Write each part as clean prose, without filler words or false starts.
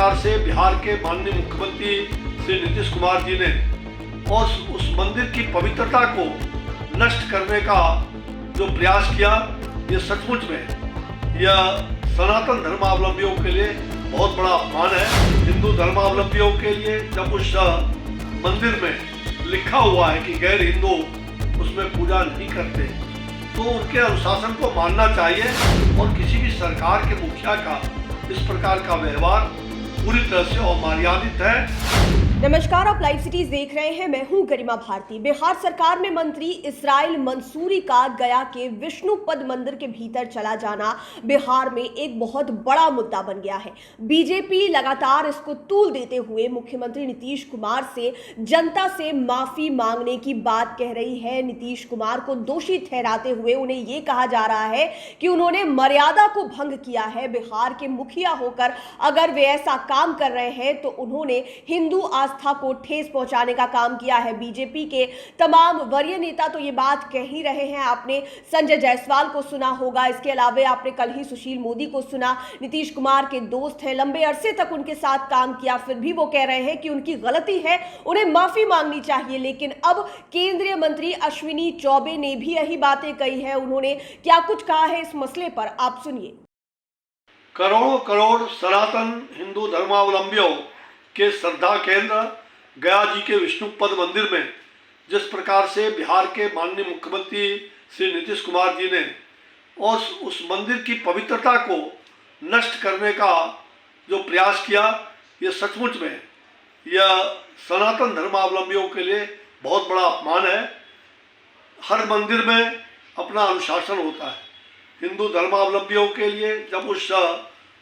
प्रकार से बिहार के माननीय मुख्यमंत्री श्री नीतीश कुमार जी ने और उस मंदिर की पवित्रता को नष्ट करने का जो प्रयास किया, ये सचमुच में यह सनातन धर्मावलंबियों के लिए बहुत बड़ा अपमान है। हिंदू धर्मावलंबियों के लिए जब उस मंदिर में लिखा हुआ है कि गैर हिंदू उसमें पूजा नहीं करते, तो उनके अनुशासन को मानना चाहिए और किसी भी सरकार के मुखिया का इस प्रकार का व्यवहार पूरी तरह से अमर्यादित है। नमस्कार, आप लाइव सिटीज देख रहे हैं। मैं हूं गरिमा भारती। बिहार सरकार में मंत्री इसराइल मंसूरी का गया के विष्णुपद मंदिर के भीतर चला जाना बिहार में एक बहुत बड़ा मुद्दा बन गया है। बीजेपी लगातार इसको तूल देते हुए मुख्यमंत्री नीतीश कुमार से जनता से माफी मांगने की बात कह रही है। नीतीश कुमार को दोषी ठहराते हुए उन्हें यह कहा जा रहा है कि उन्होंने मर्यादा को भंग किया है। बिहार के मुखिया होकर अगर वे ऐसा काम कर रहे हैं तो उन्होंने हिंदू आस्था को ठेस पहुंचाने का काम किया है। बीजेपी के तमाम वरीय नेता तो ये बात कह ही रहे हैं। आपने संजय जायसवाल को सुना होगा, इसके अलावा आपने कल ही सुशील मोदी को सुना। नीतीश कुमार के दोस्त हैं, लंबे अरसे तक उनके साथ काम किया, फिर भी वो कह रहे हैं कि उनकी गलती है, उन्हें माफी मांगनी चाहिए। लेकिन अब केंद्रीय मंत्री अश्विनी चौबे ने भी यही बातें कही है। उन्होंने क्या कुछ कहा है इस मसले पर, आप सुनिए। करोड़ों करोड़ सनातन हिंदू धर्मावलंबियों के श्रद्धा केंद्र गया जी के विष्णुपद मंदिर में जिस प्रकार से बिहार के माननीय मुख्यमंत्री श्री नीतीश कुमार जी ने और उस मंदिर की पवित्रता को नष्ट करने का जो प्रयास किया, ये सचमुच में यह सनातन धर्मावलंबियों के लिए बहुत बड़ा अपमान है। हर मंदिर में अपना अनुशासन होता है। हिंदू धर्मावलंबियों के लिए जब उस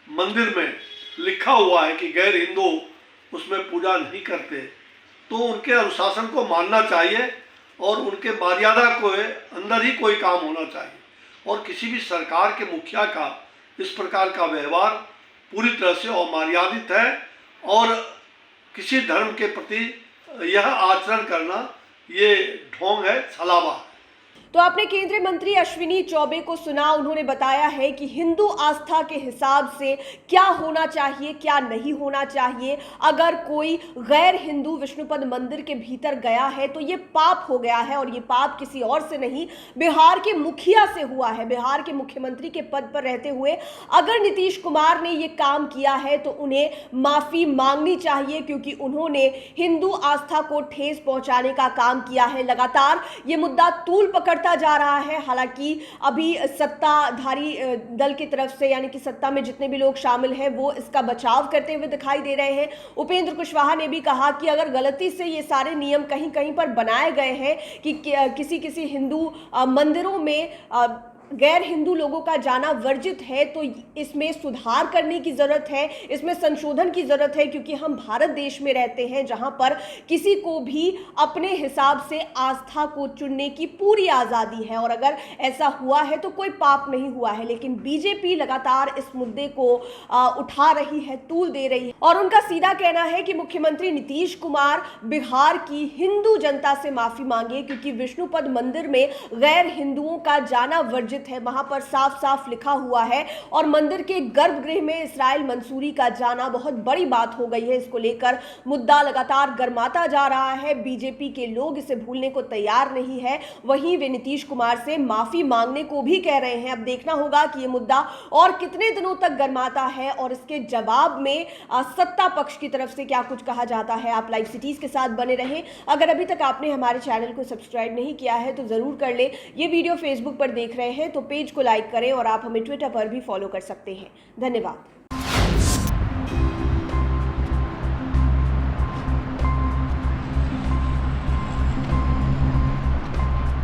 मंदिर में लिखा हुआ है कि गैर हिंदू उसमें पूजा नहीं करते, तो उनके अनुशासन को मानना चाहिए और उनके मर्यादा को अंदर ही कोई काम होना चाहिए और किसी भी सरकार के मुखिया का इस प्रकार का व्यवहार पूरी तरह से अमर्यादित है और किसी धर्म के प्रति यह आचरण करना ये ढोंग है, छलावा है। तो आपने केंद्रीय मंत्री अश्विनी चौबे को सुना। उन्होंने बताया है कि हिंदू आस्था के हिसाब से क्या होना चाहिए, क्या नहीं होना चाहिए। अगर कोई गैर हिंदू विष्णुपद मंदिर के भीतर गया है तो ये पाप हो गया है और ये पाप किसी और से नहीं, बिहार के मुखिया से हुआ है। बिहार के मुख्यमंत्री के पद पर रहते हुए अगर नीतीश कुमार ने ये काम किया है तो उन्हें माफी मांगनी चाहिए, क्योंकि उन्होंने हिंदू आस्था को ठेस पहुंचाने का काम किया है। लगातार ये मुद्दा तूल पकड़ जा रहा है। हालांकि अभी सत्ताधारी दल की तरफ से, यानी कि सत्ता में जितने भी लोग शामिल हैं, वो इसका बचाव करते हुए दिखाई दे रहे हैं। उपेंद्र कुशवाहा ने भी कहा कि अगर गलती से ये सारे नियम कहीं कहीं पर बनाए गए हैं कि किसी किसी हिंदू मंदिरों में गैर हिंदू लोगों का जाना वर्जित है, तो इसमें सुधार करने की ज़रूरत है, इसमें संशोधन की ज़रूरत है, क्योंकि हम भारत देश में रहते हैं जहां पर किसी को भी अपने हिसाब से आस्था को चुनने की पूरी आज़ादी है और अगर ऐसा हुआ है तो कोई पाप नहीं हुआ है। लेकिन बीजेपी लगातार इस मुद्दे को उठा रही है, तूल दे रही है और उनका सीधा कहना है कि मुख्यमंत्री नीतीश कुमार बिहार की हिंदू जनता से माफ़ी मांगे, क्योंकि विष्णुपद मंदिर में गैर हिंदुओं का जाना वर्जित है। वहां पर साफ साफ लिखा हुआ है और मंदिर के गर्भगृह में इसराइल मंसूरी का जाना बहुत बड़ी बात हो गई है। इसको लेकर मुद्दा लगातार गर्माता जा रहा है। बीजेपी के लोग इसे भूलने को तैयार नहीं है, वहीं वे नीतीश कुमार से माफी मांगने को भी कह रहे हैं। अब देखना होगा कि यह मुद्दा और कितने दिनों तक गर्माता है और इसके जवाब में सत्ता पक्ष की तरफ से क्या कुछ कहा जाता है। आप लाइव सिटीज के साथ बने रहें। अगर अभी तक आपने हमारे चैनल को सब्सक्राइब नहीं किया है तो जरूर कर ले। ये वीडियो फेसबुक पर देख रहे हैं तो पेज को लाइक करें और आप हमें ट्विटर पर भी फॉलो कर सकते हैं। धन्यवाद।